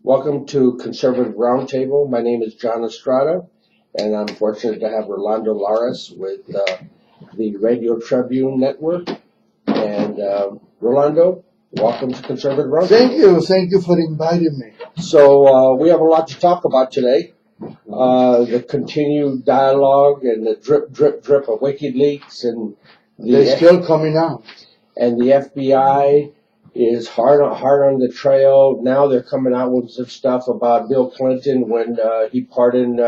Welcome to Conservative Roundtable. My name is John Estrada, and I'm fortunate to have Rolando Lares with the Radio Tribune Network. And Rolando, welcome to Conservative Roundtable. Thank you for inviting me. So we have a lot to talk about today. The continued dialogue and the drip, drip, drip of WikiLeaks and They're still coming out. And the FBI is hard on the trail. Now they're coming out with some stuff about Bill Clinton when he pardoned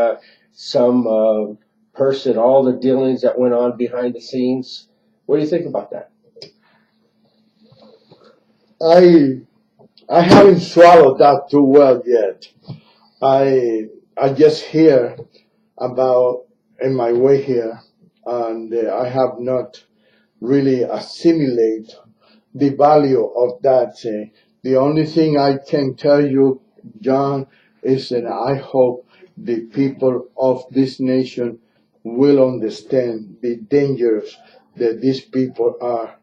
some person, all the dealings that went on behind the scenes. What do you think about that? I haven't swallowed that too well yet. I just hear about in my way here, and I have not really assimilated the value of that. The only thing I can tell you, John, is that I hope the people of this nation will understand the dangers that these people are,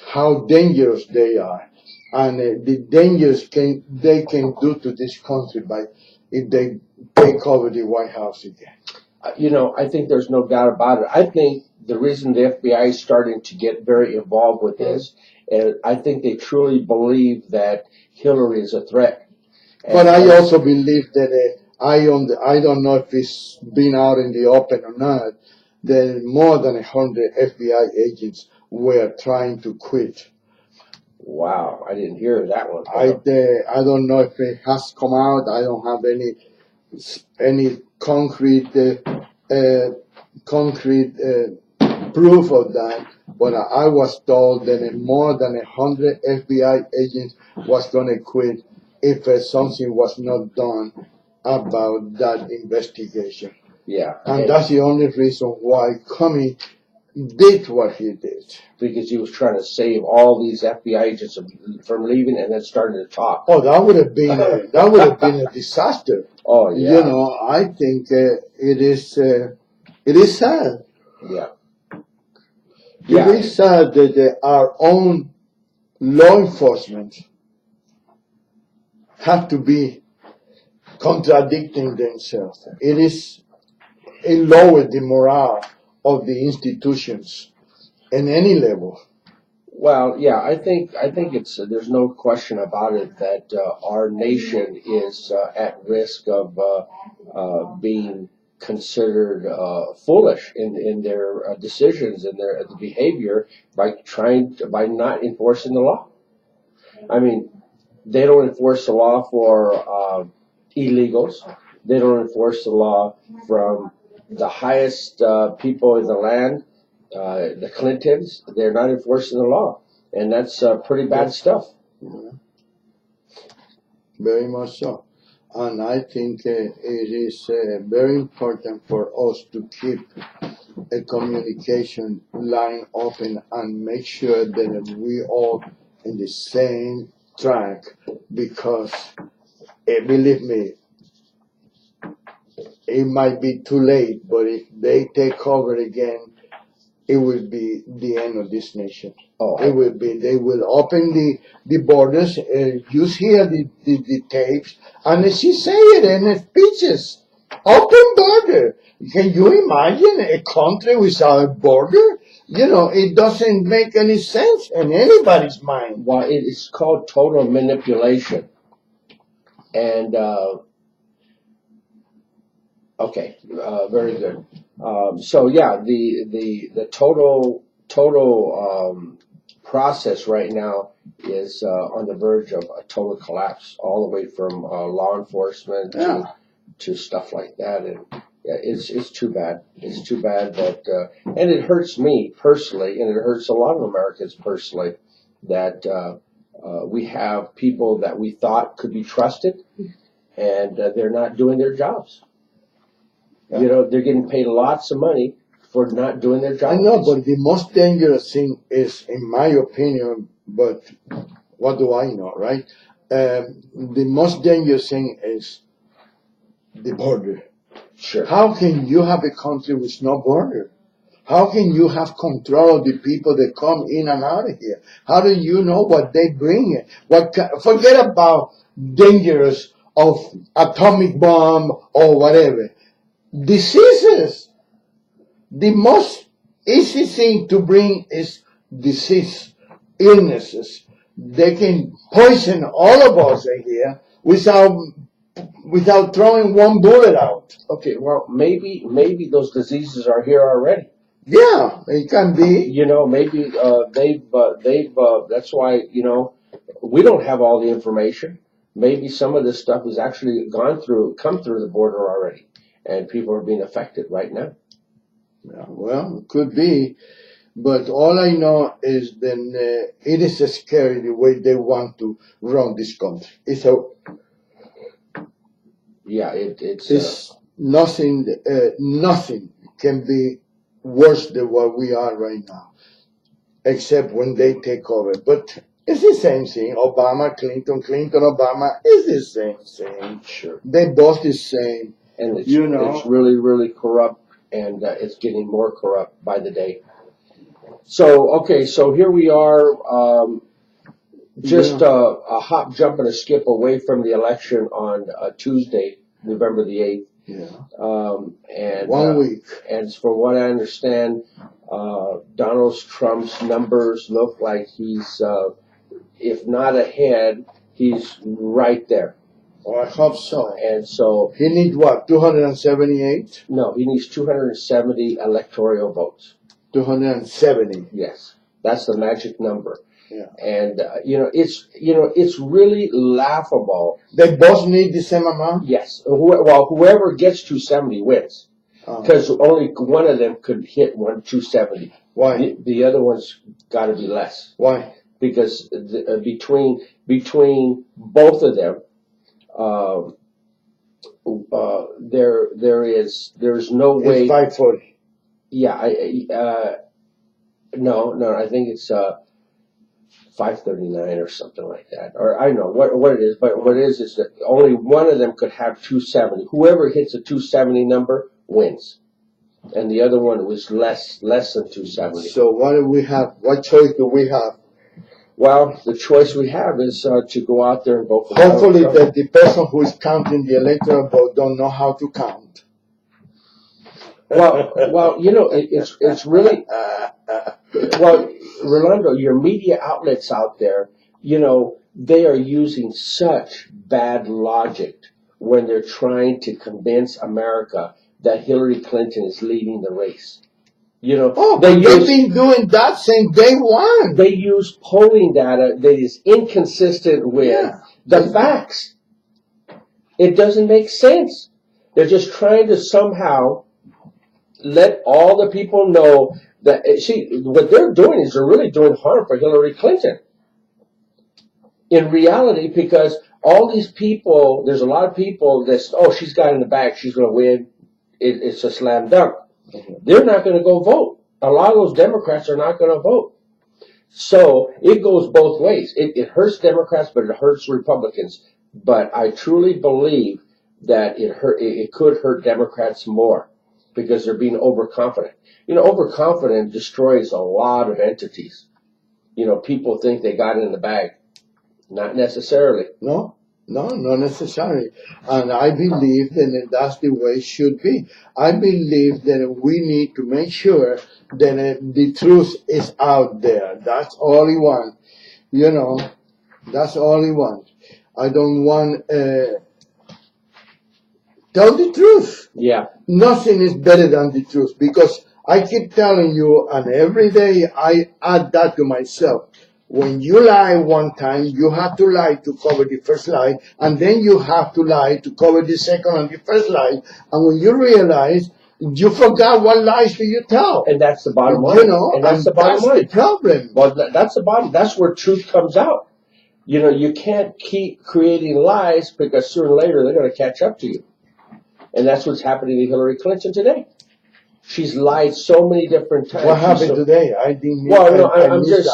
how dangerous they are, and the dangers they can do to this country by if they take over the White House again. I think there's no doubt about it. I think the reason the FBI is starting to get very involved with this, and I think they truly believe that Hillary is a threat. But I also believe that I don't know if it's been out in the open or not, that more than 100 FBI agents were trying to quit. Wow, I didn't hear that one. I don't know if it has come out. I don't have any concrete proof of that, but I was told that more than 100 FBI agents was going to quit if something was not done about that investigation. Yeah. And that's the only reason why Comey did what he did. Because he was trying to save all these FBI agents from leaving and then starting to talk. Oh, that would have been a disaster. Oh, yeah. I think it is sad. Yeah. It is sad that our own law enforcement have to be contradicting themselves. It lowers the morale of the institutions in any level. Well, yeah, I think it's there's no question about it that our nation is at risk of being considered foolish in their decisions and their behavior by not enforcing the law. I mean, they don't enforce the law for illegals. They don't enforce the law from the highest people in the land, the Clintons. They're not enforcing the law, and that's pretty bad stuff. Yeah. Very much so. And I think it is very important for us to keep a communication line open and make sure that we all in the same track, because believe me, it might be too late, but if they take over again, it will be the end of this nation. It will be. They will open the borders. You hear the tapes, and she say it in the speeches. Open border. Can you imagine a country without a border? It doesn't make any sense in anybody's mind. Well, it is called total manipulation. And okay, very good. So yeah, the total process right now is on the verge of a total collapse, all the way from law enforcement to stuff like that, and yeah, it's too bad. It's too bad that, and it hurts me personally, and it hurts a lot of Americans personally, that we have people that we thought could be trusted, and they're not doing their jobs. Yeah. They're getting paid lots of money for not doing their job. I know, but the most dangerous thing is, in my opinion, but what do I know, right? The most dangerous thing is the border. Sure. How can you have a country with no border? How can you have control of the people that come in and out of here? How do you know what they bring? Forget about dangerous of atomic bomb or whatever. Diseases. The most easy thing to bring is disease, illnesses. They can poison all of us in here without throwing one bullet out. Okay, well, maybe those diseases are here already. Yeah, it can be. You know, maybe they've. That's why, you know, we don't have all the information. Maybe some of this stuff has actually come through the border already, and people are being affected right now. Yeah, well, it could be, but all I know is that it is scary the way they want to run this country. Yeah, it's nothing. Nothing can be worse than what we are right now, except when they take over. But it's the same thing. Obama, Clinton, Obama. It's the same thing. Sure. They both the same. And it's really, really corrupt, and it's getting more corrupt by the day. So, okay, so here we are, just a hop, jump, and a skip away from the election on Tuesday, November the 8th. Yeah. And 1 week. And from what I understand, Donald Trump's numbers look like he's, if not ahead, he's right there. Oh, I hope so. And so he needs what? 278? No, he needs 270 electoral votes. 270. Yes, that's the magic number. Yeah. And it's really laughable. They both need the same amount? Yes. Well, whoever gets 270 wins, because only one of them could hit 270. Why? The other one's got to be less. Why? Because between both of them, there's no way. It's 540. Yeah, no, I think it's 539 or something like that. Or I don't know what it is, but what it is that only one of them could have 270. Whoever hits a 270 number wins, and the other one was less than 270. So what do we have? What choice do we have? Well, the choice we have is to go out there and vote for hopefully the person who is counting the electoral vote don't know how to count. Well, it's really well, Rolando, your media outlets out there, they are using such bad logic when they're trying to convince America that Hillary Clinton is leading the race. They've been doing that since day one. They use polling data that is inconsistent with the facts. It doesn't make sense. They're just trying to somehow let all the people know that, what they're doing is they're really doing harm for Hillary Clinton. In reality, because all these people, there's a lot of people that, she's got in the bag, she's going to win, it's a slam dunk. They're not going to go vote. A lot of those Democrats are not going to vote. So it goes both ways. It hurts Democrats, but it hurts Republicans. But I truly believe that it could hurt Democrats more because they're being overconfident. Overconfident destroys a lot of entities. People think they got it in the bag. Not necessarily. No, not necessarily. And I believe that that's the way it should be. I believe that we need to make sure that the truth is out there. That's all we want. That's all we want. I don't want tell the truth. Yeah. Nothing is better than the truth, because I keep telling you, and every day I add that to myself. When you lie one time, you have to lie to cover the first lie, and then you have to lie to cover the second and the first lie. And when you realize, you forgot what lies do you tell. And that's the bottom line. And that's the problem. Well, that's the bottom. That's where truth comes out. You can't keep creating lies, because sooner or later they're going to catch up to you. And that's what's happening to Hillary Clinton today. She's lied so many different times. What happened today? I didn't. Well, no, I'm just.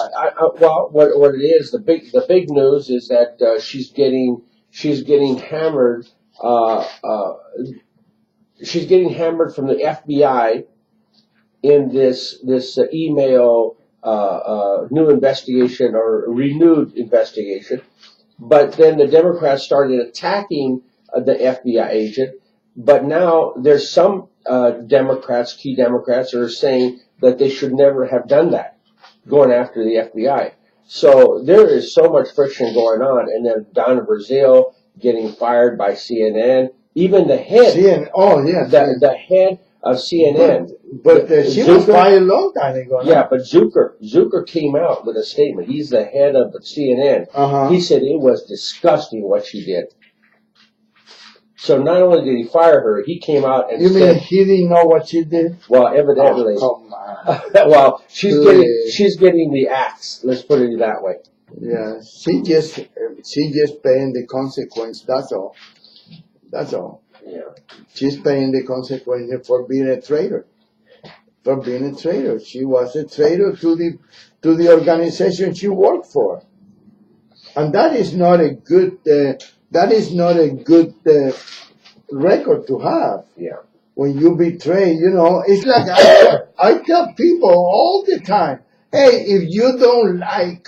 What it is, the big news is that she's getting hammered. She's getting hammered from the FBI in this email new investigation or renewed investigation. But then the Democrats started attacking the FBI agent. But now there's some Democrats, key Democrats, are saying that they should never have done that, going after the FBI. So there is so much friction going on. And then Donna Brazile getting fired by CNN. Even the head, the head of CNN. But she was fired a long time ago. Yeah, but Zucker came out with a statement. He's the head of the CNN. He said it was disgusting what she did. So not only did he fire her, he came out and said... You mean he didn't know what she did? Well, evidently. Oh, come on. Well, she's getting the axe. Let's put it that way. Yeah, she just paying the consequence. That's all. That's all. Yeah. She's paying the consequence for being a traitor. For being a traitor. She was a traitor to the organization she worked for. And that is not a good record to have. Yeah. When you betray, it's like I tell people all the time, hey, if you don't like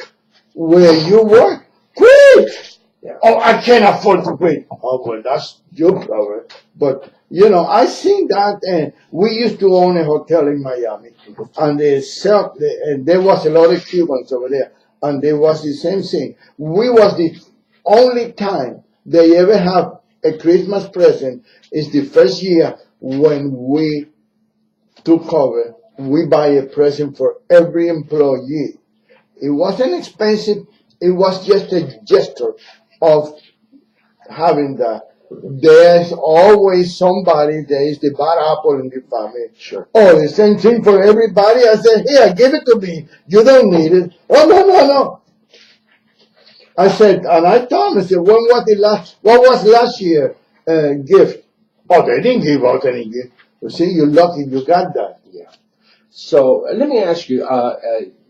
where you work, quit! Yeah. Oh, I can't afford to quit. Oh, well, that's your problem. But, I think that we used to own a hotel in Miami, and there was a lot of Cubans over there, and there was the same thing. We was the only time they ever have a Christmas present is the first year when we took over. We buy a present for every employee. It wasn't expensive. It was just a gesture of having that. There's always somebody, there is the bad apple in the family. Sure. Oh, the same thing for everybody. I said, here, give it to me. You don't need it. Oh, no. I said, and I told him, I said, what was last year gift? Oh, they didn't give out any gift. You see, you're lucky you got that. Yeah. So let me ask you,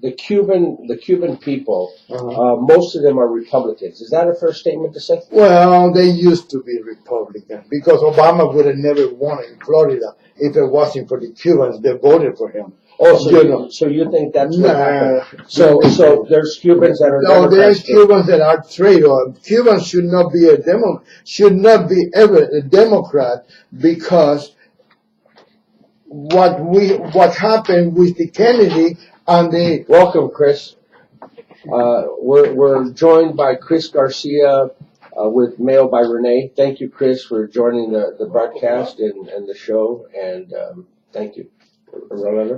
the Cuban people, most of them are Republicans. Is that a fair statement to say? Well, they used to be Republican because Obama would have never won in Florida if it wasn't for the Cubans that voted for him. Oh, so you think that's what happened? So there's Cubans that are no, there's Cubans that are traitors. Cubans should not be ever a Democrat because what happened with the Kennedy and the... Welcome, Chris. We're joined by Chris Garcia with Mail by Renee. Thank you, Chris, for joining the broadcast and the show, and thank you.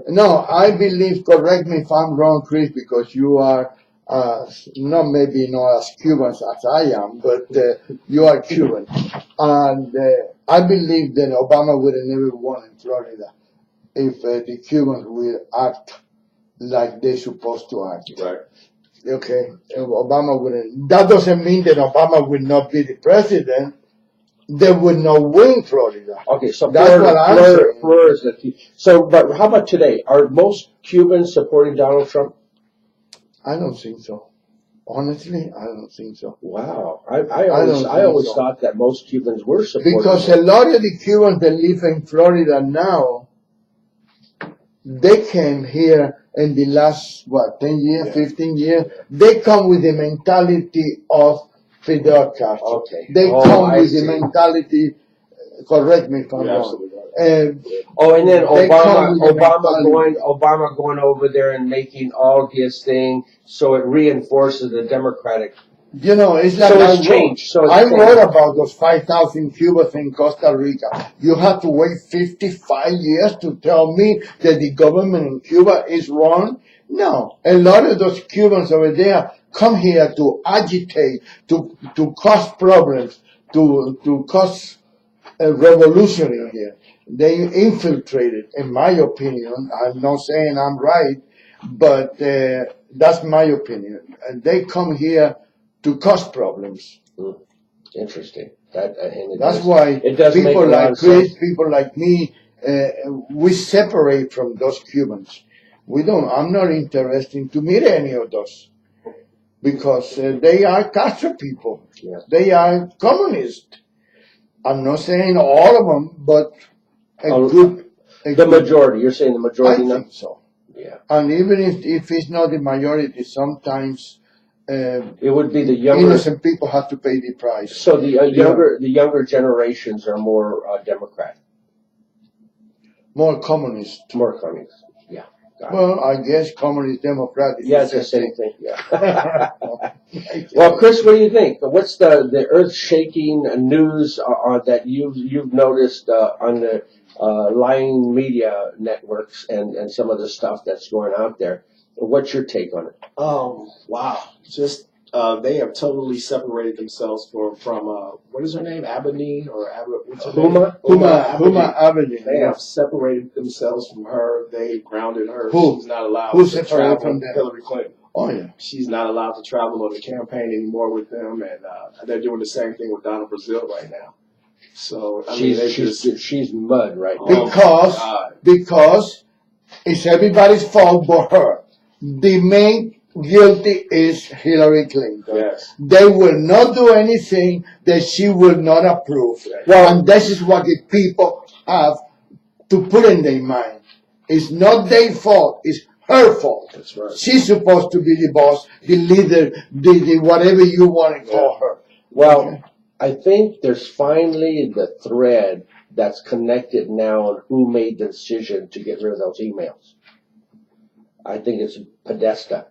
No, I believe, correct me if I'm wrong, Chris, because you are not as Cubans as I am, but you are Cuban. And I believe that Obama would have never won in Florida if the Cubans will act like they're supposed to act. Right. Okay. Obama wouldn't. That doesn't mean that Obama will not be the president. They would not win Florida. Okay, so that's what I'm saying. Florida is the key. So, but how about today? Are most Cubans supporting Donald Trump? I don't think so. Honestly, I don't think so. Wow. I always thought that most Cubans were supporting because a lot of the Cubans that live in Florida now, they came here in the last, 10 years, 15 years. They come with the mentality of Fidel Castro. Okay. They come with the mentality, correct me if I'm wrong. And then Obama going over there and making all his thing, so it reinforces the Democratic. It's like I wrote about those 5,000 Cubans in Costa Rica. You have to wait 55 years to tell me that the government in Cuba is wrong? No. A lot of those Cubans over there come here to agitate, to cause problems, to cause a revolution in here. They infiltrated, in my opinion. I'm not saying I'm right, but that's my opinion. And they come here to cause problems. Interesting. That's why people like Chris, people like me, we separate from those Cubans. I'm not interested to meet any of those because they are Castro people. Yeah. They are communists. I'm not saying all of them, but a group. The majority. You're saying the majority I now? think so. Yeah. And even if it's not the majority, sometimes It would be the younger. innocent people have to pay the price. So the younger generations are more Democrat. More communist. More communist. Yeah. Well, I guess communist Democrat is the same thing. Yeah. Well, Chris, what do you think? What's the earth-shaking news that you've noticed on the lying media networks and some of the stuff that's going out there? What's your take on it? Wow. Just they have totally separated themselves from what is her name? Aberdeen or what's her name? Huma Avenue. They have separated themselves from her. They grounded her. Who? She's not allowed Who's to separated travel. from them? Hillary Clinton. Oh yeah. She's not allowed to travel or to campaign anymore with them, and they're doing the same thing with Donna Brazile right now. So I mean, she's mud right now. Because it's everybody's fault but her. The main guilty is Hillary Clinton. Yes. They will not do anything that she will not approve. Well, and this is what the people have to put in their mind. It's not their fault, it's her fault. That's right. She's supposed to be the boss, the leader, the whatever you want to call her. Well, I think there's finally the thread that's connected now on who made the decision to get rid of those emails. I think it's Podesta.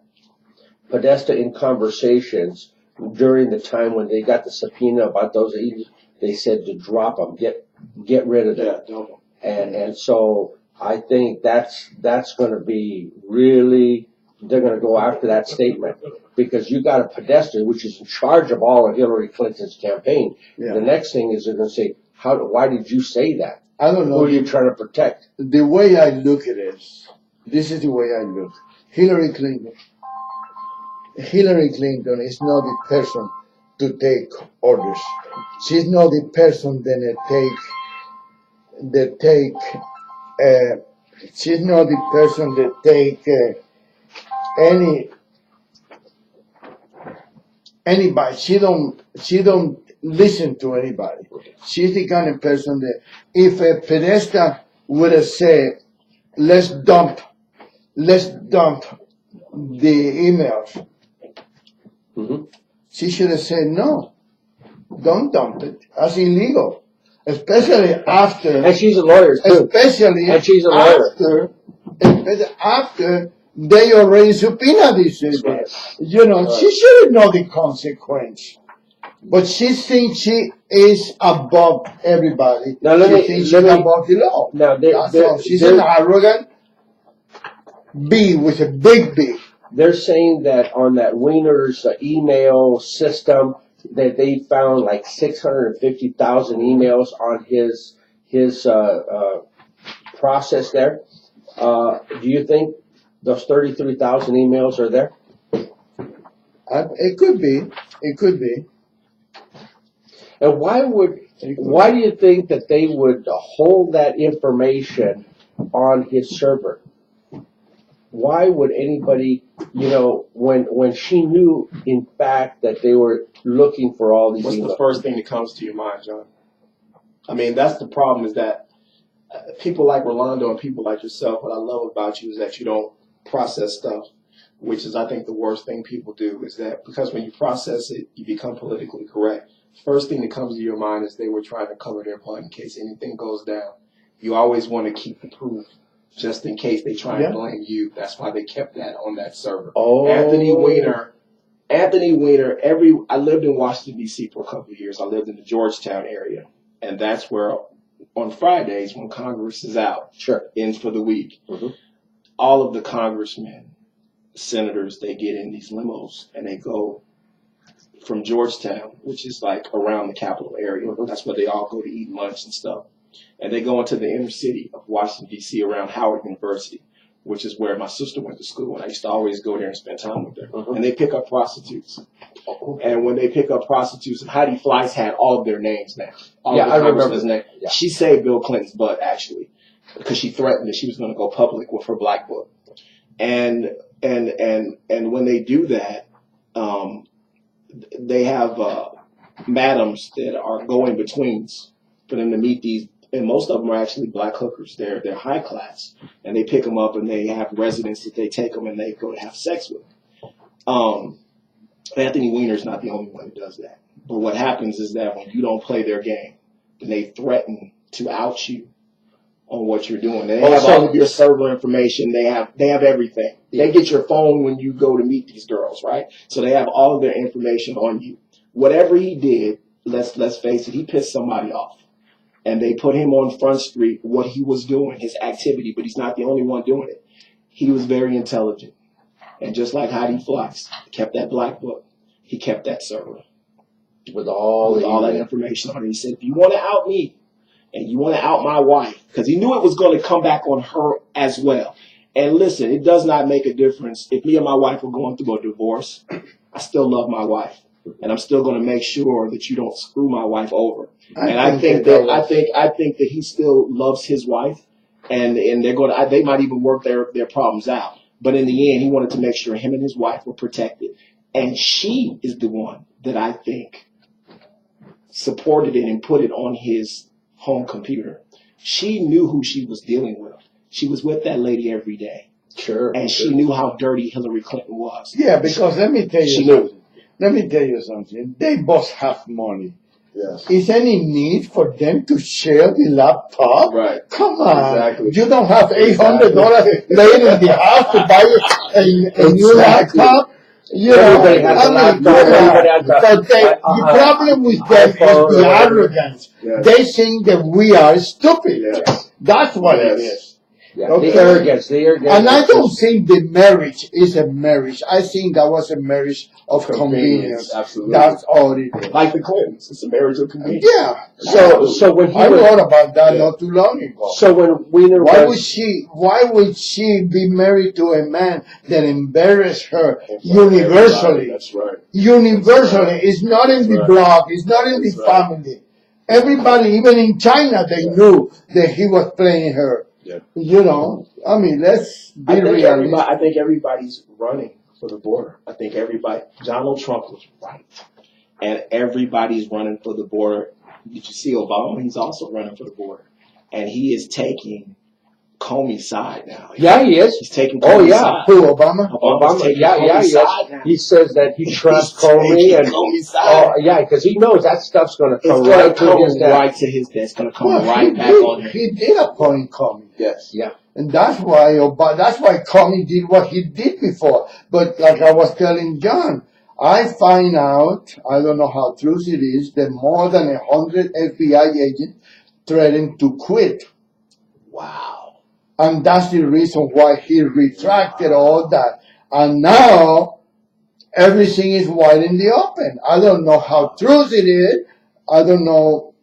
Podesta, in conversations during the time when they got the subpoena about those emails, they said to drop them, get rid of them. Yeah, and so I think that's going to be really, they're going to go after that statement because you got a Podesta which is in charge of all of Hillary Clinton's campaign. Yeah. The next thing is they're going to say, why did you say that? I don't know. Who are you trying to protect? The way I look at it is, this is the way I look. Hillary Clinton is not the person to take orders. She's not the person she's not the person that take anybody. She don't listen to anybody. She's the kind of person that if a Podesta would have said, let's dump the emails. Mm-hmm. She should have said no. Don't dump it. That's illegal. Especially after. And she's a lawyer too. And she's a lawyer. After they already subpoenaed this. Right. You know, right. She should know the consequence. But she thinks she is above everybody. Now she's above the law. Now she's an arrogant B with a big B. They're saying that on that Wiener's email system that they found like 650,000 emails on his process there. Do you think those 33,000 emails are there? It could be. It could be. And why do you think that they would hold that information on his server? Why would anybody, when she knew in fact that they were looking for all these What's emails? The first thing that comes to your mind, John? I mean, that's the problem is that people like Rolando and people like yourself, what I love about you is that you don't process stuff, which is, I think, the worst thing people do is that because when you process it, you become politically correct. First thing that comes to your mind is they were trying to cover their butt in case anything goes down. You always want to keep the proof just in case they try and blame you. That's why they kept that on that server. Oh. Anthony Weiner, I lived in Washington, D.C. for a couple of years. I lived in the Georgetown area. And that's where on Fridays when Congress is out, ends for the week, all of the congressmen, senators, they get in these limos and they go from Georgetown, which is like around the Capitol area. That's where they all go to eat lunch and stuff. And they go into the inner city of Washington, D.C. around Howard University, which is where my sister went to school. And I used to always go there and spend time with her. And they pick up prostitutes. And when they pick up prostitutes, and Heidi Fleiss had all of their names now. I remember his name. Yeah. She saved Bill Clinton's butt, actually, because she threatened that she was going to go public with her black book. And when they do that, they have madams that are go-in-betweens for them to meet these and most of them are actually black hookers. They're high class, and they pick them up, and they have residents that they take them and they go to have sex with. Anthony Weiner's not the only one who does that. But what happens is that when you don't play their game, then they threaten to out you on what you're doing. They have all of your server information. They have everything. They get your phone when you go to meet these girls, right? So they have all of their information on you. Whatever he did, let's face it, he pissed somebody off. And they put him on Front Street, what he was doing, his activity, but he's not the only one doing it. He was very intelligent. And just like Heidi Fleiss, he kept that black book. He kept that server. With all that information on it. He said, if you want to out me, and you want to out my wife, because he knew it was going to come back on her as well. And listen, it does not make a difference. If me and my wife are going through a divorce, I still love my wife. And I'm still going to make sure that you don't screw my wife over. I think that he still loves his wife, and they might even work their problems out. But in the end, he wanted to make sure him and his wife were protected. And she is the one that I think supported it and put it on his home computer. She knew who she was dealing with. She was with that lady every day. Sure. And she knew how dirty Hillary Clinton was. Yeah, because let me tell you something. They both have money. Yes. Is any need for them to share the laptop? Right. Come on. Exactly. You don't have $800 laying in the house to buy a new laptop. You know, the problem with them is the arrogance. Yes. They think that we are stupid. Yes. That's what it is. Yeah, okay. The arrogance. And I don't think the marriage is a marriage. I think that was a marriage of convenience. Absolutely. That's all it is. Like the Clintons. It's a marriage of convenience. Yeah. So when I wrote about that not too long ago. So when Weiner why would she be married to a man that embarrassed her universally? That's right. Universally. Right. It's not in the blog. It's not in the family. Everybody, even in China, they knew that he was playing her. Yeah. You know, I mean, let's be realistic. I think everybody's running for the border. I think Donald Trump was right. And everybody's running for the border. Did you see Obama? He's also running for the border. And he is taking Comey's side now. He is. He's taking Comey's side. Who, Obama? Obama's taking Comey's side now. He says that he trusts Comey and Comey's side. because he knows that stuff's going to come right to his desk. It's going to come right back on him. He did appoint Comey. Yes. Yeah. And that's why Comey did what he did before. But like I was telling John, I find out, I don't know how true it is, that more than 100 FBI agents threatened to quit. Wow. And that's the reason why he retracted all that. And now everything is wide in the open. I don't know how true it is. I don't know,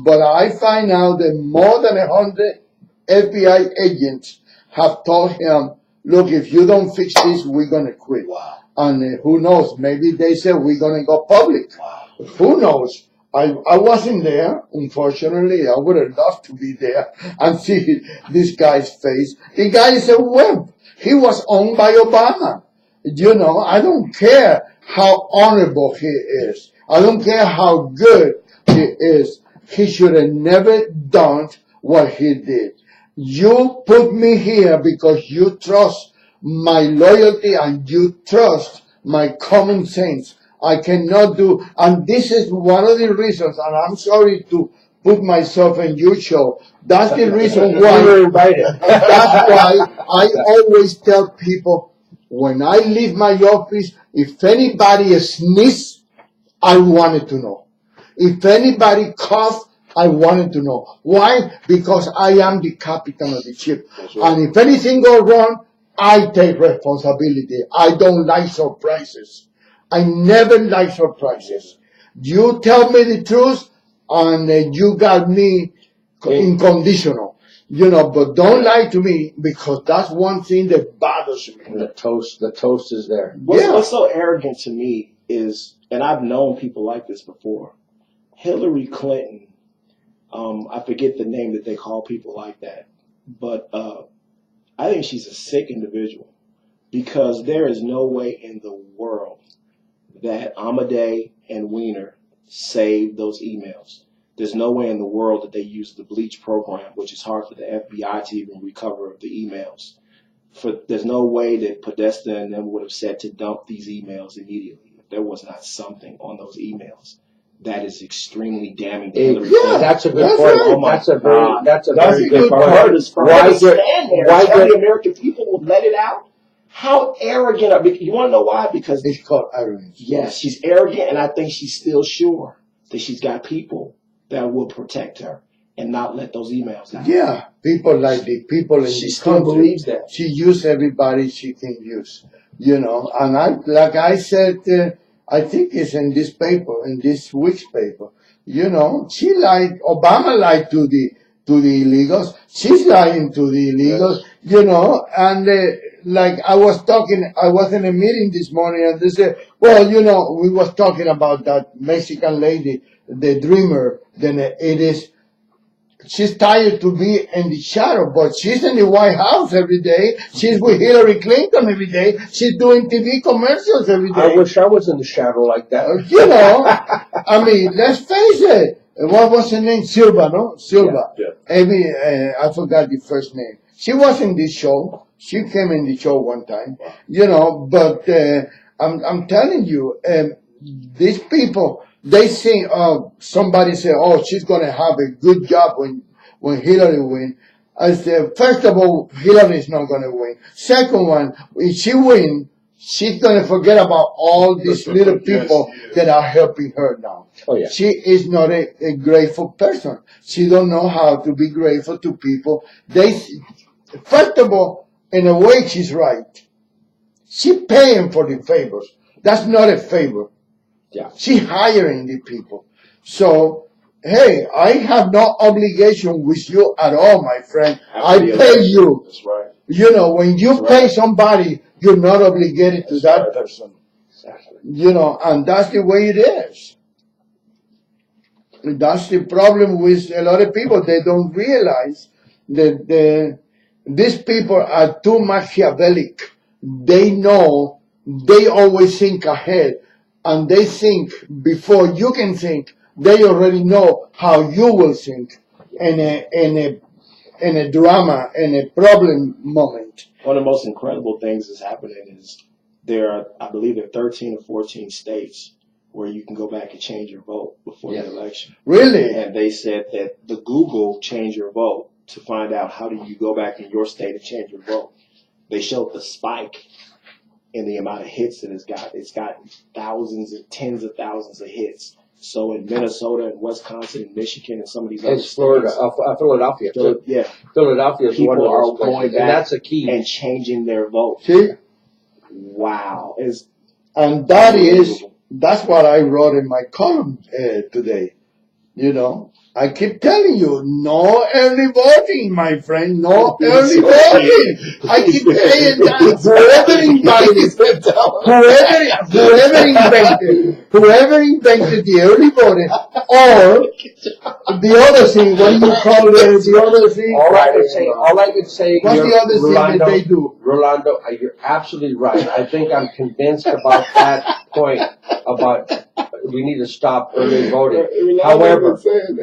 but I find out that more than 100 FBI agents have told him, look, if you don't fix this, we're going to quit. Wow. And who knows? Maybe they said we're going to go public. Wow. Who knows? I wasn't there, unfortunately. I would have loved to be there and see this guy's face. The guy is a wimp. He was owned by Obama. I don't care how honorable he is. I don't care how good he is. He should have never done what he did. You put me here because you trust my loyalty and you trust my common sense. I cannot do, and this is one of the reasons, and I'm sorry to put myself in your show. That's the reason why you're invited. That's why I always tell people when I leave my office, if anybody sneezes, I wanted to know. If anybody coughs, I wanted to know. Why? Because I am the captain of the ship. Right. And if anything goes wrong, I take responsibility. I don't like surprises. I never like surprises. You tell me the truth, and you got me unconditional. But don't lie to me, because that's one thing that bothers me. The toast is there. What's so arrogant to me is, and I've known people like this before, Hillary Clinton, I forget the name that they call people like that, but I think she's a sick individual, because there is no way in the world that Amadei and Weiner saved those emails. There's no way in the world that they use the bleach program, which is hard for the FBI to even recover the emails. There's no way that Podesta and them would have said to dump these emails immediately if there was not something on those emails that is extremely damning to Hillary Clinton. Yeah, that's a good That's point. right. Oh my, that's a That's very a good good point. Part is Why to stand there why and tell get- the American people will let it out? How arrogant are you? Want to know why? Because It's called arrogance. yes, she's arrogant, and I think she's still sure that she's got people that will protect her and not let those emails out. Yeah, people like the people in She the still country. believes that. She use everybody she can use, you know. And like I said, I think it's in this paper, in this week's paper. You know, she lied. Obama lied to the illegals. She's lying to the illegals. You know, and like I was in a meeting this morning, and they said, well, you know, we was talking about that Mexican lady, the dreamer. Then it is. She's tired to be in the shadow, but she's in the White House every day. She's with Hillary Clinton every day. She's doing TV commercials every day. I wish I was in the shadow like that. You know, I mean, let's face it. What was her name? Silva, no? Silva. Yeah. I forgot the first name. She was in this show. She came in the show one time. You know, but I'm telling you, these people, they think, somebody said, oh, she's going to have a good job when Hillary wins. I said, first of all, Hillary is not going to win. Second one, if she wins, she's going to forget about all these little people that are helping her now. Oh, yeah. She is not a grateful person. She don't know how to be grateful to people. First of all, in a way, she's right. She paying for the favors. That's not a favor. Yeah. She hiring the people. So, hey, I have no obligation with you at all, my friend. I pay you. That's right. You know, when you pay somebody, you're not obligated to that person. Exactly. You know, and that's the way it is. That's the problem with a lot of people. They don't realize that these people are too machiavellic. They know, they always think ahead. And they think before you can think, they already know how you will think in a drama, in a problem moment. One of the most incredible things that's happening is I believe there are 13 or 14 states where you can go back and change your vote before the election. Really? And they said that the Google change your vote to find out how do you go back in your state and change your vote. They showed the spike in the amount of hits that it's got. It's got thousands and tens of thousands of hits. So in Minnesota and Wisconsin and Michigan and some of these other states. Philadelphia. Yeah. Philadelphia is People one of are those places, going back and that's a key. and changing their vote. See? Wow. And that's what I wrote in my column today. You know, I keep telling you, no early voting, my friend, no early voting. I keep saying that whoever invented the early voting, or the other thing, what do you call it, the other thing? All I can say, what's the other thing that they do? Rolando, you're absolutely right. I think I'm convinced about that point about we need to stop early voting. However,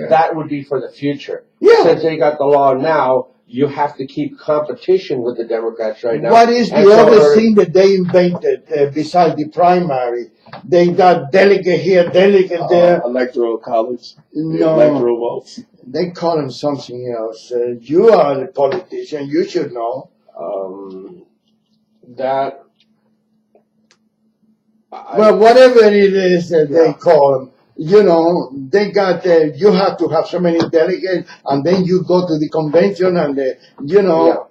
that would be for the future. Yeah. Since they got the law now, you have to keep competition with the Democrats right now. What is the other thing that they invented besides the primary? They got delegate here, delegate there. Electoral college. No. Electoral votes. They call them something else. You are a politician. You should know. Well, whatever it is that they call them, you know, they got, you have to have so many delegates, and then you go to the convention, and, you know,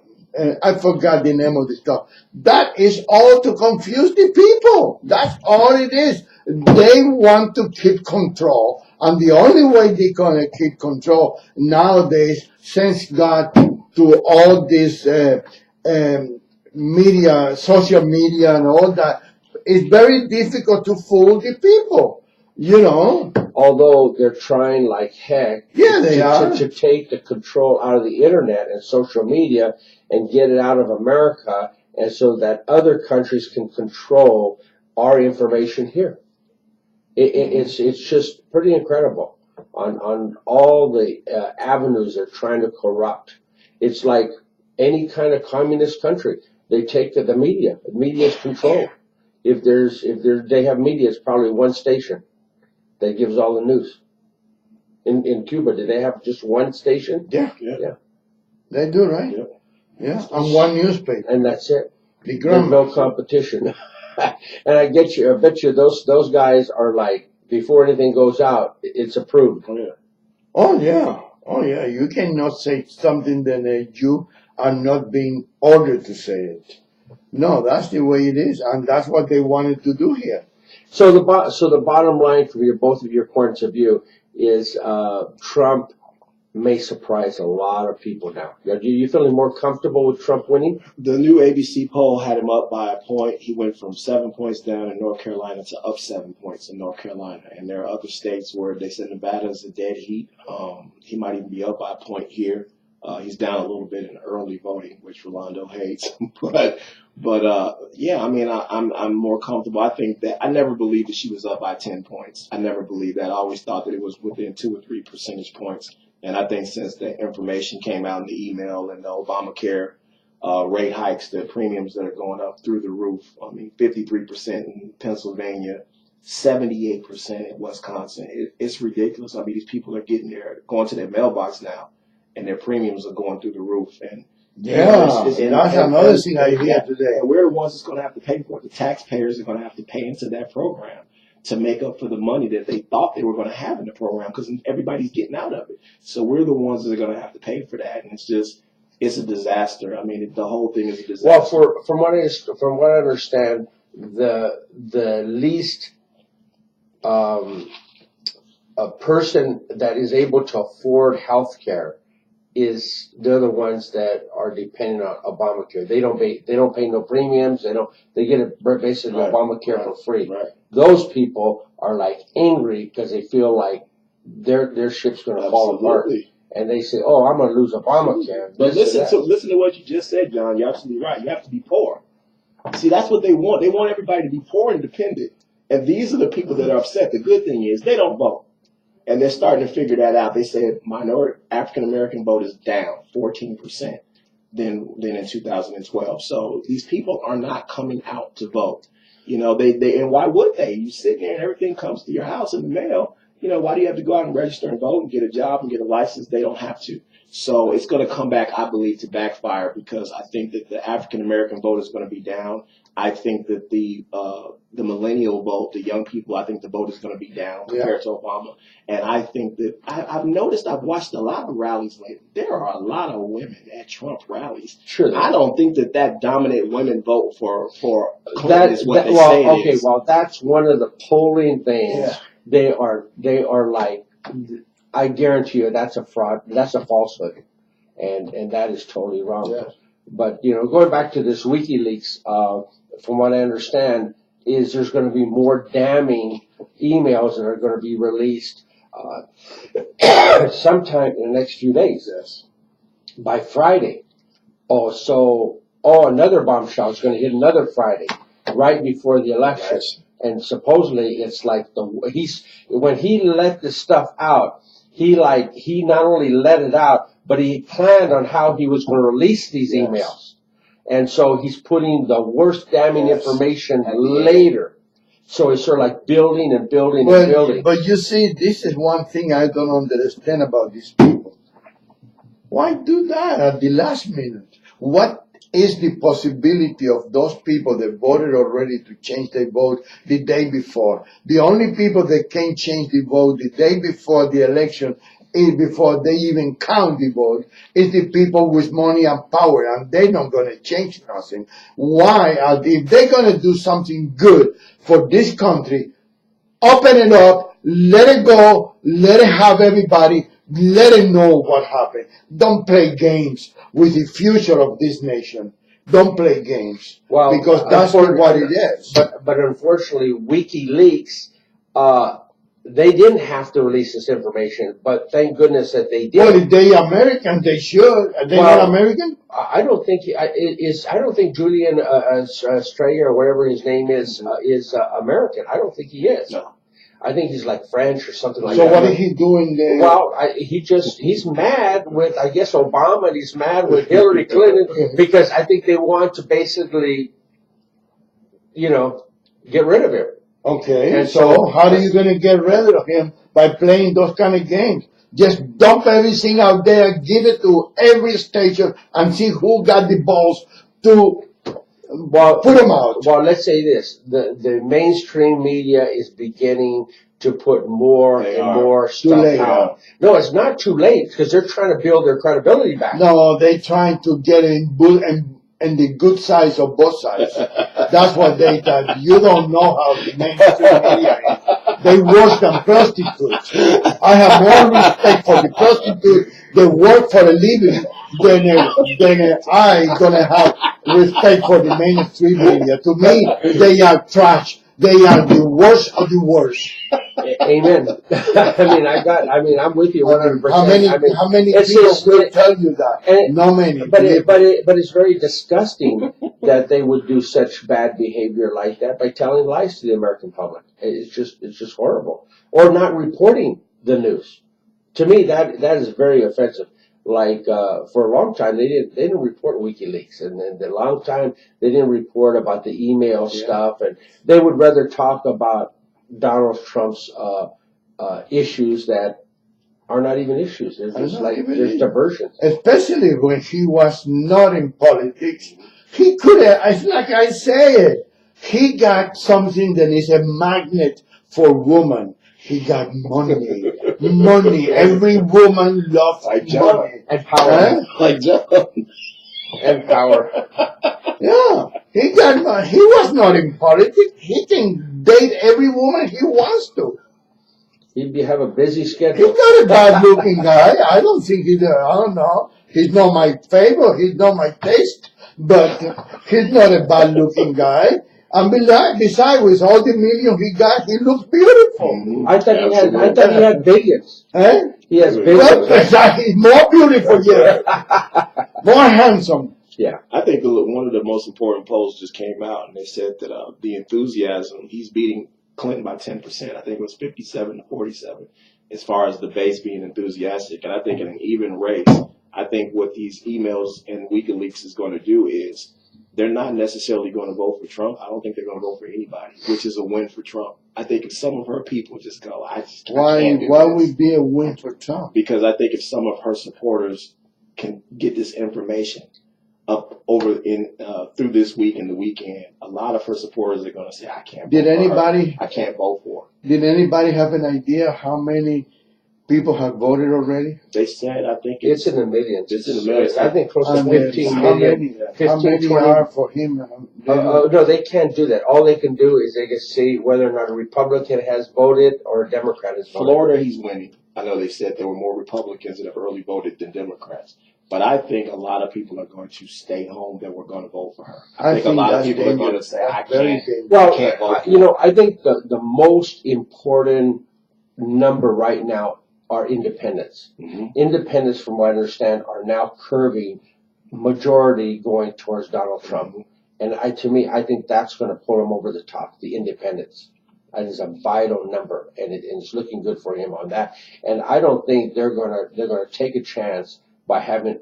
I forgot the name of the stuff. That is all to confuse the people. That's all it is. They want to keep control. And the only way they're going to keep control nowadays, thanks God to all this media, social media and all that, it's very difficult to fool the people, you know. Although they're trying like heck to take the control out of the internet and social media and get it out of America, and so that other countries can control our information here. It's just pretty incredible. on all the avenues they're trying to corrupt. It's like any kind of communist country. They take to the media. The media is controlled. If they have media, it's probably one station that gives all the news. In Cuba, do they have just one station? Yeah. They do, right? Yeah. And one newspaper. And that's it. There's no competition. And I bet you those guys are like, before anything goes out, it's approved. Oh yeah. You cannot say something that you are not being ordered to say it. No, that's the way it is, and that's what they wanted to do here. So the bottom line from both of your points of view is Trump may surprise a lot of people now. Are you feeling more comfortable with Trump winning? The new ABC poll had him up by a point. He went from 7 points down in North Carolina to up 7 points in North Carolina. And there are other states where they said Nevada's a dead heat. He might even be up by a point here. He's down a little bit in early voting, which Rolando hates. but yeah, I mean, I'm more comfortable. I think that I never believed that she was up by 10 points. I never believed that. I always thought that it was within 2 or 3 percentage points. And I think since the information came out in the email and the Obamacare rate hikes, the premiums that are going up through the roof. I mean, 53% in Pennsylvania, 78% in Wisconsin. It's ridiculous. I mean, these people are going to their mailbox now, and their premiums are going through the roof. And that's another thing I hear today. And we're the ones that's going to have to pay for it. The taxpayers are going to have to pay into that program to make up for the money that they thought they were going to have in the program, because everybody's getting out of it. So we're the ones that are going to have to pay for that, and it's a disaster. I mean, the whole thing is a disaster. Well, from what I understand, the least a person that is able to afford health care they're the ones that are dependent on Obamacare. They don't pay no premiums. They get it basically Obamacare for free. Right. Those people are like angry because they feel like their ship's going to fall apart, and they say, "Oh, I'm going to lose Obamacare." But listen to what you just said, John. You're absolutely right. You have to be poor. See, that's what they want. They want everybody to be poor and dependent. And these are the people that are upset. The good thing is they don't vote. And they're starting to figure that out. They said minority African-American vote is down 14% than in 2012. So these people are not coming out to vote. You know, and why would they? You sit there and everything comes to your house in the mail. You know, why do you have to go out and register and vote and get a job and get a license? They don't have to. So it's going to come back, I believe, to backfire, because I think that the African-American vote is going to be down. I think that the millennial vote, the young people, I think the vote is going to be down compared to Obama. And I think that I've watched a lot of rallies lately. There are a lot of women at Trump rallies. Sure. I don't think that dominant women vote for Clinton is what they say it is. Well, that's one of the polling things. Yeah. They are like, I guarantee you that's a fraud. That's a falsehood. And that is totally wrong. Yeah. But, going back to this WikiLeaks, from what I understand, is there's going to be more damning emails that are going to be released sometime in the next few days. Yes. By Friday. Another bombshell is going to hit another Friday, right before the election. Yes. And supposedly it's like when he let this stuff out, he not only let it out, but he planned on how he was going to release these emails. And so he's putting the worst damning information later. So it's sort of like building and building and building. But you see, this is one thing I don't understand about these people. Why do that at the last minute? What is the possibility of those people that voted already to change their vote the day before? The only people that can change the vote the day before the election, before they even count the vote, is the people with money and power, and they're not going to change nothing. Why? If they're going to do something good for this country, open it up, let it go, let it have everybody, let it know what happened. Don't play games with the future of this nation. Don't play games, because that's what it is. But unfortunately, WikiLeaks, they didn't have to release this information, but thank goodness that they did. Well, if they American, they should. Are they not American? I don't think I don't think Julian Estrada or whatever his name is American. I don't think he is. No. I think he's like French or something like So that. what is he doing there? Well, he's mad with, I guess, Obama, and he's mad with Hillary Clinton because I think they want to basically, get rid of him. Okay, And so how are you going to get rid of him by playing those kind of games? Just dump everything out there, give it to every station, and see who got the balls to put him out. Well, let's say this. The mainstream media is beginning to put more more stuff out. No, it's not too late because they're trying to build their credibility back. No, they're trying to get in the good sides of both sides. That's what they did. You don't know how the mainstream media is. They worse than prostitutes. I have more respect for the prostitutes that work for a living than I gonna have respect for the mainstream media. To me, they are trash. They are the worst of the worst. Amen. I'm with you 100%. How many people will tell you that? Not many. But it's very disgusting that they would do such bad behavior like that by telling lies to the American public. It's just horrible. Or not reporting the news. To me, that is very offensive. Like for a long time, they didn't report WikiLeaks, and then a long time they didn't report about the email stuff, and they would rather talk about Donald Trump's issues that are not even issues. They're just there's diversions. Especially when he was not in politics, he could have. It's like I say, he got something that is a magnet for women. He got money. Money. Every woman loves money. And power. Like John. And power. Yeah. He got money. He was not in politics. He can date every woman he wants to. He'd have a busy schedule. He's not a bad looking guy. I don't think I don't know. He's not my favorite. He's not my taste. But he's not a bad looking guy. And besides, with all the millions he got, he looks beautiful. Mm-hmm. I thought he had billions. Eh? He has billions. Exactly. He's more beautiful, yeah. More handsome. Yeah. I think one of the most important polls just came out, and they said that the enthusiasm, he's beating Clinton by 10%. I think it was 57 to 47 as far as the base being enthusiastic. And I think in an even race, I think what these emails and WikiLeaks is going to do is they're not necessarily going to vote for Trump. I don't think they're going to vote for anybody, which is a win for Trump. I think if some of her people just go, why would it be a win for Trump? Because I think if some of her supporters can get this information up over through this week and the weekend, a lot of her supporters are going to say, I can't vote for her. Did anybody have an idea how many people have voted already? They said, I think it's in the millions. It's in the millions. I think close to 15 million. How many are for him? No, they can't do that. All they can do is they can see whether or not a Republican has voted or a Democrat has voted. Florida, he's winning. I know they said there were more Republicans that have early voted than Democrats. But I think a lot of people are going to stay home that were going to vote for her. I think a lot of people are going to say, I can't vote for her. I think the most important number right now are independents. Mm-hmm. Independents, from what I understand, are now curving majority going towards Donald Trump. Mm-hmm. And I think that's going to pull him over the top, the independents. That is a vital number, and it's looking good for him on that. And I don't think they're going to take a chance by having,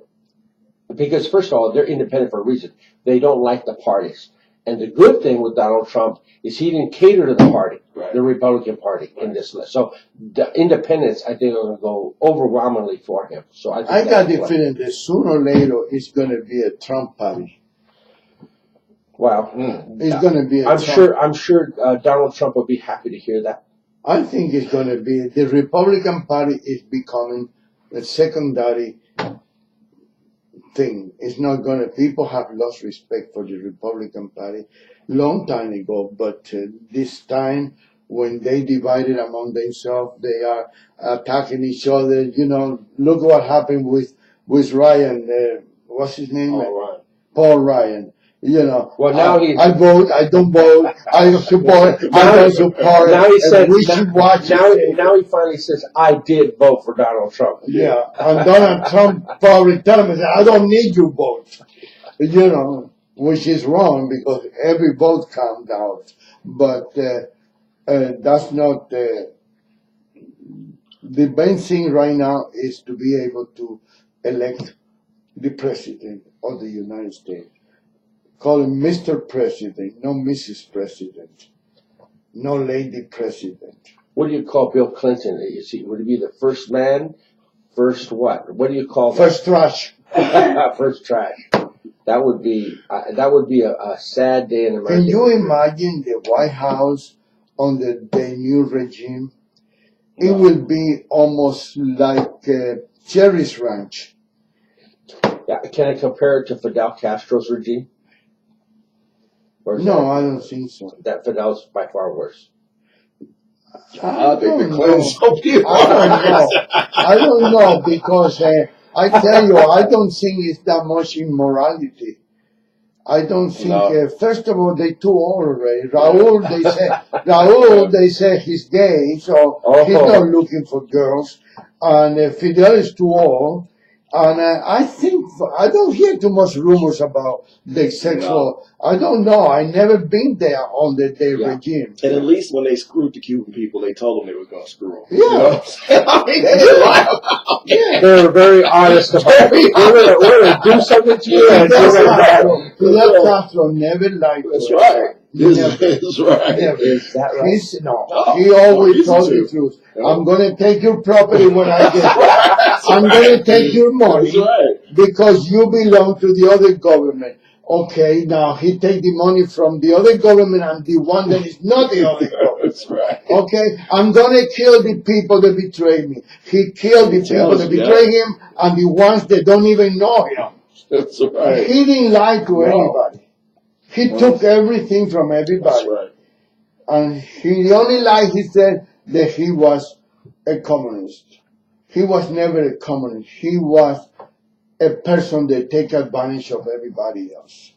because first of all, they're independent for a reason. They don't like the parties. And the good thing with Donald Trump is he didn't cater to the party, the Republican Party, in this list. So the independents, I think, are going to go overwhelmingly for him. So I got the feeling that sooner or later it's going to be a Trump party. Wow, it's going to be a Trump. I'm sure Donald Trump will be happy to hear that. I think it's going to be the Republican Party is becoming a secondary thing. It's not going to. People have lost respect for the Republican Party long time ago, but this time when they divided among themselves, they are attacking each other. You know, look what happened with Ryan. What's his name? Paul Ryan. You know, well, now I vote, I don't vote, I support, I don't support. Now he said, we should watch now he finally says, I did vote for Donald Trump. Yeah, and Donald Trump probably tell him, I don't need your vote. You know, which is wrong because every vote counts out. But that's not the main thing right now is to be able to elect the president of the United States. Call him Mr. President, no Mrs. President, no Lady President. What do you call Bill Clinton? Would he be the first man? First what? What do you call that? First trash. First trash. That would be a sad day in America. Can you imagine the White House under the new regime? It will be almost like Jerry's Ranch. Yeah, can I compare it to Fidel Castro's regime? No, I don't think so. That Fidel's by far worse. I don't know because I tell you, I don't think it's that much immorality. I don't think. First of all, they too old already. Raúl, they say he's gay, so he's not looking for girls. And Fidel is too old. And I think I don't hear too much rumors about the sexual. No. I don't know. I never been there on the regime. And at least when they screwed the Cuban people, they told them they were going to screw them. Yeah. You know I mean, they didn't lie about it. They were very honest about it. We're going to do something to you. Fidel Castro never lied. That's right. That's right. Is that right? He always told the truth. I'm going to take your property when I get it. I'm going to take your money because you belong to the other government. Okay, now he take the money from the other government and the one that is not the other government. That's right. Okay, I'm going to kill the people that betray me. He killed the people that betray him and the ones that don't even know him. That's right. He didn't lie to anybody. He took everything from everybody. That's right. And the only lie he said that he was a communist. He was never a communist. He was a person that take advantage of everybody else.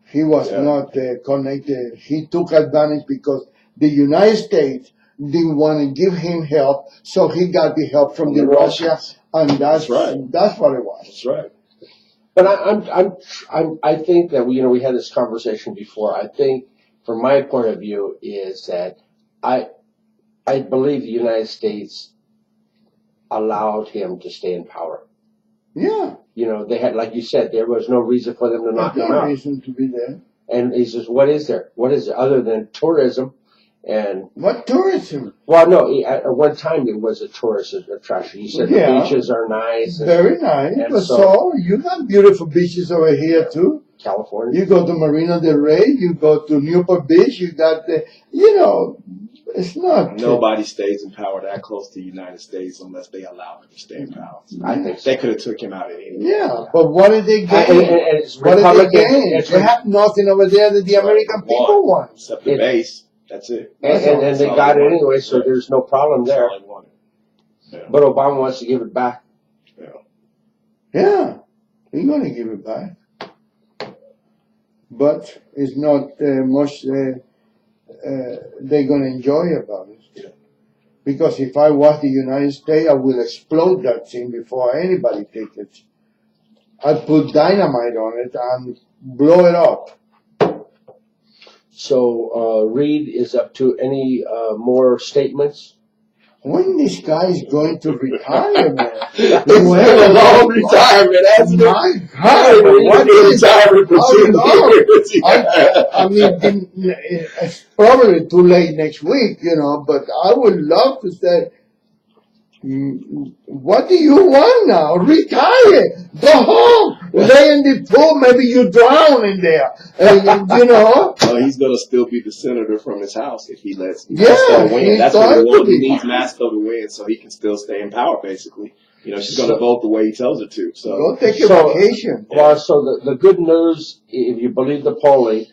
He was not connected. He took advantage because the United States didn't want to give him help, so he got the help from the Russia, and that's right. That's what it was. That's right. But I think that we had this conversation before. I think, from my point of view, is that I believe the United States allowed him to stay in power. Yeah. They had, like you said, there was no reason for them to knock him out. There's no reason to be there. And he says, what is there? What is there other than tourism? And what tourism? Well, no, at one time it was a tourist attraction. He said the beaches are nice. Very nice. But so you got beautiful beaches over here too. California. You go to Marina del Rey, you go to Newport Beach, you got the, it's not. Nobody stays in power that close to the United States unless they allow him to stay in power. I think they could have took him out at any point. Yeah, but what did they gain? What did they gain? They have nothing over there that the American people want. Except the base. That's it. And they got it anyway, so there's no problem there. That's all they wanted. But Obama wants to give it back. Yeah, he's going to give it back. But it's not much they're going to enjoy about it. Yeah. Because if I was the United States, I will explode that thing before anybody takes it. I'd put dynamite on it and blow it up. So Reed is up to any more statements? When this guy is going to retire, man? It's been a long retirement, hasn't it? My God, what is retirement for 2 years? I mean, it's probably too late next week, but I would love to say, what do you want now? Retire. Go home. Lay in the pool. Maybe you drown in there. Well, he's going to still be the senator from his house if he lets Masco win. That's what he wants. He needs Masco to win so he can still stay in power, basically. She's going to vote the way he tells her to. So go take a vacation. Well, so the good news, if you believe the polling,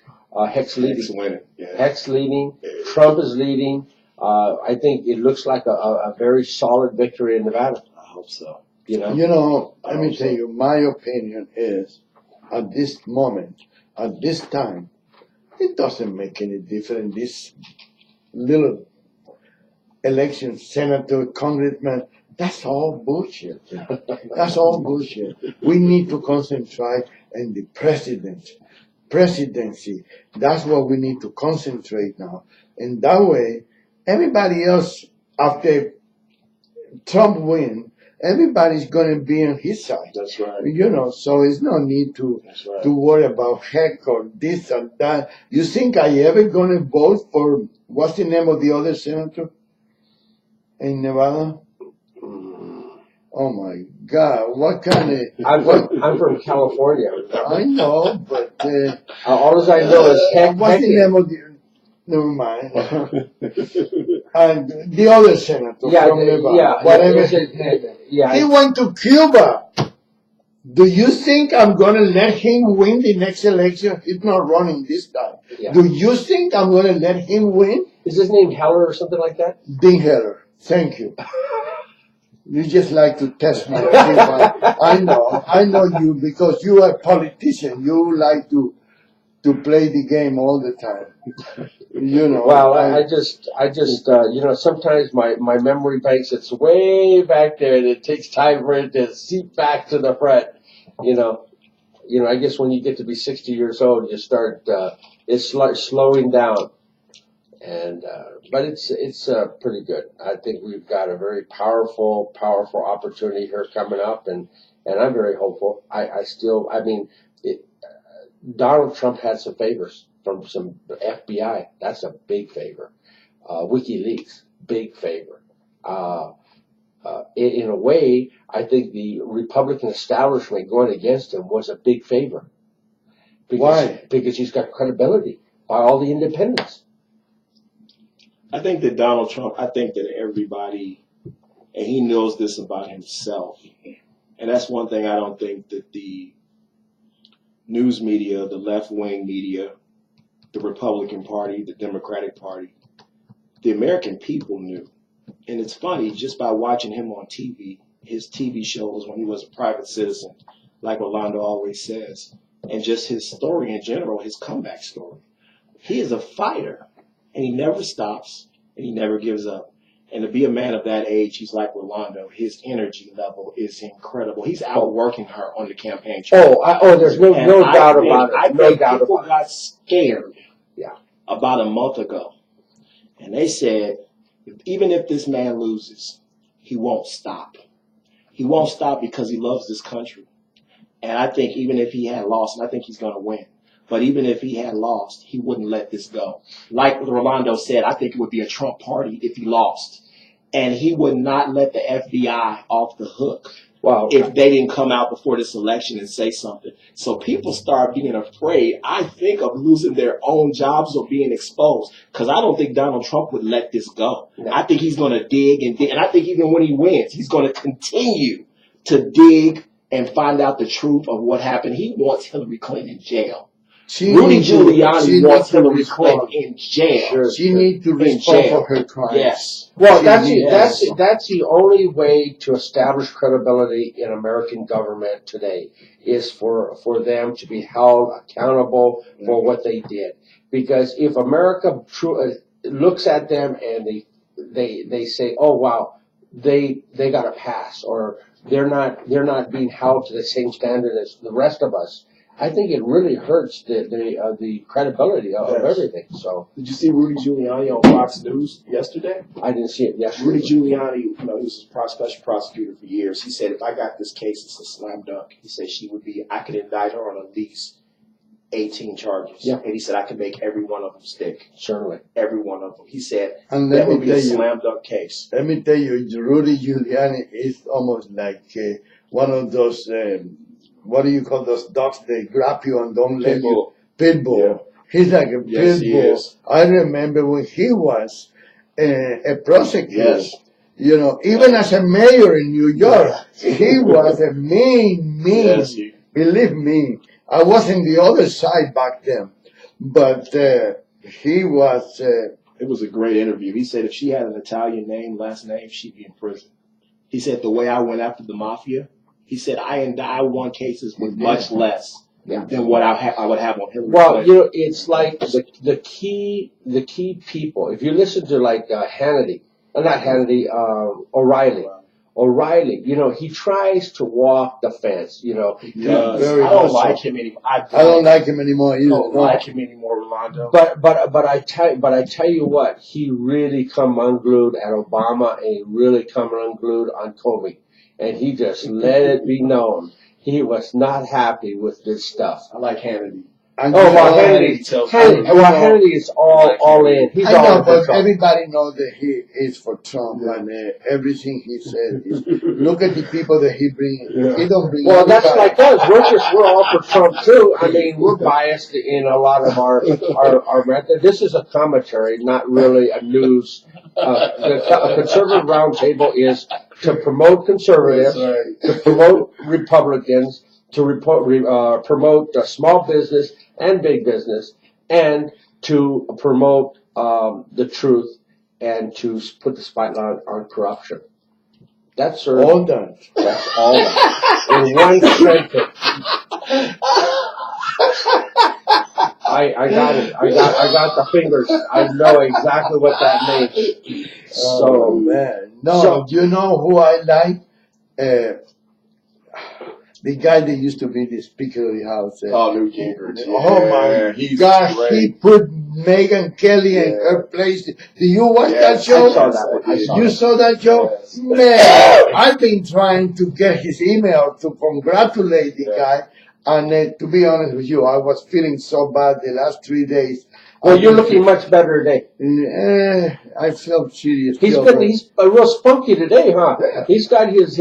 Heck's leading. Heck's winning. Yeah. Heck's leading. Trump is leading. I think it looks like a very solid victory in Nevada. I hope so. Let me tell you, my opinion is, at this moment, at this time, it doesn't make any difference. This little election, senator, congressman, that's all bullshit. That's all bullshit. We need to concentrate on the presidency. That's what we need to concentrate now. And that way, everybody else, after Trump win, everybody's going to be on his side. That's right. So it's no need to That's right. to worry about heck or this or that. You think I ever going to vote for, what's the name of the other senator in Nevada? Oh my God! What kind of? I'm from California. I know, but all I know is heck. What's the name of the? Never mind. And the other senator from Nevada, whatever. He went to Cuba. Do you think I'm going to let him win the next election? He's not running this time. Yeah. Do you think I'm going to let him win? Is his name Heller or something like that? Dean Heller. Thank you. You just like to test me. I know you because you are a politician. You like to play the game all the time. Well, I just sometimes my memory banks, it's way back there and it takes time for it to seep back to the front. I guess when you get to be 60 years old, you start, it's slowing down. And, but it's pretty good. I think we've got a very powerful opportunity here coming up, and I'm very hopeful. Donald Trump had some favors from some FBI. That's a big favor. WikiLeaks, big favor. In a way, I think the Republican establishment going against him was a big favor. Why? Because he's got credibility by all the independents. I think that Donald Trump, everybody, and he knows this about himself. And that's one thing I don't think that the news media, the left-wing media, the Republican Party, the Democratic Party, the American people knew. And it's funny, just by watching him on TV, his TV shows when he was a private citizen, like Rolando always says, and just his story in general, his comeback story. He is a fighter, and he never stops, and he never gives up. And to be a man of that age, he's like Rolando. His energy level is incredible. He's outworking her on the campaign trail. There's no doubt about it. I think people got scared about a month ago. And they said, even if this man loses, he won't stop. He won't stop because he loves this country. And I think even if he had lost, and I think he's going to win, but even if he had lost, he wouldn't let this go. Like Rolando said, I think it would be a Trump party if he lost. And he would not let the FBI off the hook if they didn't come out before this election and say something. So people start being afraid, I think, of losing their own jobs or being exposed. Because I don't think Donald Trump would let this go. No. I think he's going to dig and dig. And I think even when he wins, he's going to continue to dig and find out the truth of what happened. He wants Hillary Clinton in jail. Rudy Giuliani wants Hillary Clinton in jail. She needs to respond for her crimes. Yes. Well, that's the only way to establish credibility in American government today is for them to be held accountable for what they did. Because if America looks at them and they say, oh wow, they got a pass, or they're not being held to the same standard as the rest of us, I think it really hurts the credibility of everything. So, did you see Rudy Giuliani on Fox News yesterday? I didn't see it yesterday. Rudy Giuliani, he was a special prosecutor for years. He said, if I got this case, it's a slam dunk. He said I could indict her on at least 18 charges. Yeah. And he said I could make every one of them stick. Certainly. Every one of them. He said that would be a slam dunk case. Let me tell you, Rudy Giuliani is almost like one of those. What do you call those dogs? They grab you and don't let you. Pitbull. Yeah. He's like a pitbull. I remember when he was a prosecutor. Yes. Even as a mayor in New York, he was a mean. Yes. Believe me, I was in the other side back then, but he was. It was a great interview. He said if she had an Italian last name, she'd be in prison. He said the way I went after the mafia. He said, I won cases with much less than what I would have on Hillary Clinton. Well, it's like the key people. If you listen to like O'Reilly. O'Reilly, he tries to walk the fence, I don't like him anymore. I don't like him anymore either. I don't like him anymore, Rolando. But I tell you what, he really come unglued at Obama, and he really come unglued on Comey, and he just let it be known he was not happy with this stuff. I like Hannity. Hannity is all in. He's I all know, but Trump. everybody knows that he is for Trump, and everything he said is. Look at the people that he brings. Yeah. He don't bring. Well, that's like us. We're all for Trump too. I mean, we're biased in a lot of our method. This is a commentary, not really a news. A conservative roundtable is to promote conservatives, to promote Republicans, to promote small business and big business, and to promote the truth and to put the spotlight on corruption. That's all done. That's all done. In one sentence. I got it. I got the fingers. I know exactly what that means. Oh man. No, do you know who I like? The guy that used to be the Speaker of the House. Newt Gingrich. Oh my God, great. he put Megyn Kelly in her place. Do you watch that show? I saw that one. You saw that show? Yes. Man, I've been trying to get his email to congratulate the guy. And to be honest with you, I was feeling so bad the last 3 days. Well, you're looking much better today. I felt serious. He's real spunky today, huh? Yeah. He's got his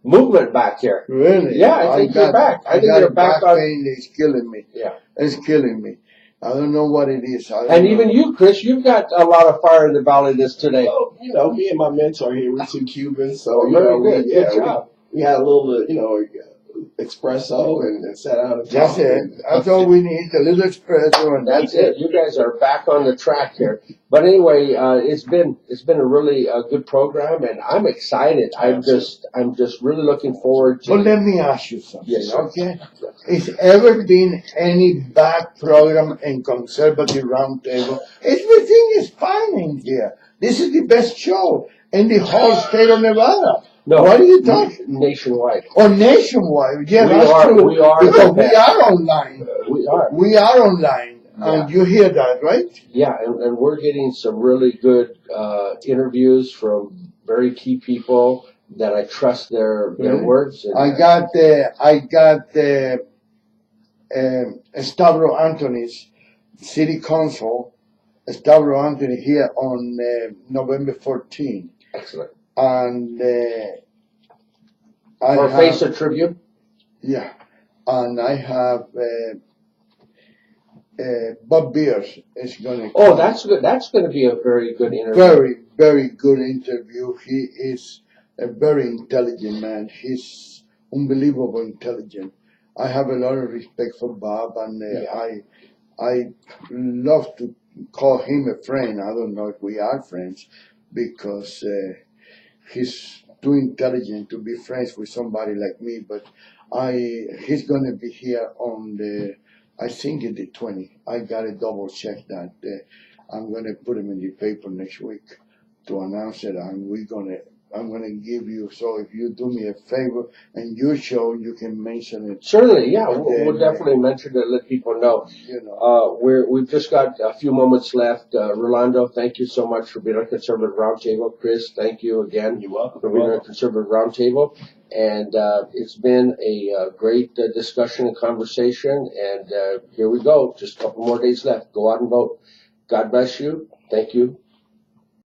movement back here. Really? Yeah, I think you're back. I think you're back on. Pain is killing me. Yeah, it's killing me. I don't know what it is. And even you, Chris, you've got a lot of fire in the belly this today. Well, me and my mentor here, we're two Cubans, so Good job. We had a little, espresso and sat down and That's it. That's all we need. A little espresso, and that's it. You guys are back on the track here. But anyway, it's been a really good program, and I'm excited. I'm just really looking forward to. Well, let me ask you something. Yes, sir. Okay. Has ever been any bad program in Conservative Roundtable? Everything is fine in here. This is the best show in the whole state of Nevada. No, what are you talking? Nationwide. Oh, nationwide. Yeah, that's true. We are because we are online. We are online. Yeah. And you hear that, right? Yeah, and we're getting some really good interviews from very key people that I trust their words. And, I got Stavro Anthony's City Council, Stavro Anthony here on November 14th. Excellent. And for Face of Tribute? Yeah. And I have Bob Beers is going to. Oh, that's good. That's going to be a very good interview. Very, very good interview. He is a very intelligent man. He's unbelievable intelligent. I have a lot of respect for Bob, and I love to call him a friend. I don't know if we are friends because he's too intelligent to be friends with somebody like me. But he's going to be here on I think it's the 20th. I got to double check that. I'm going to put him in the paper next week to announce it, and I'm going to give you, so if you do me a favor and your show, you can mention it. Certainly, yeah, we'll definitely mention it, let people know. We've just got a few moments left. Rolando, thank you so much for being on Conservative Roundtable. Chris, thank you again. You're welcome. For being on Conservative Roundtable. And it's been a great discussion and conversation. And here we go. Just a couple more days left. Go out and vote. God bless you. Thank you.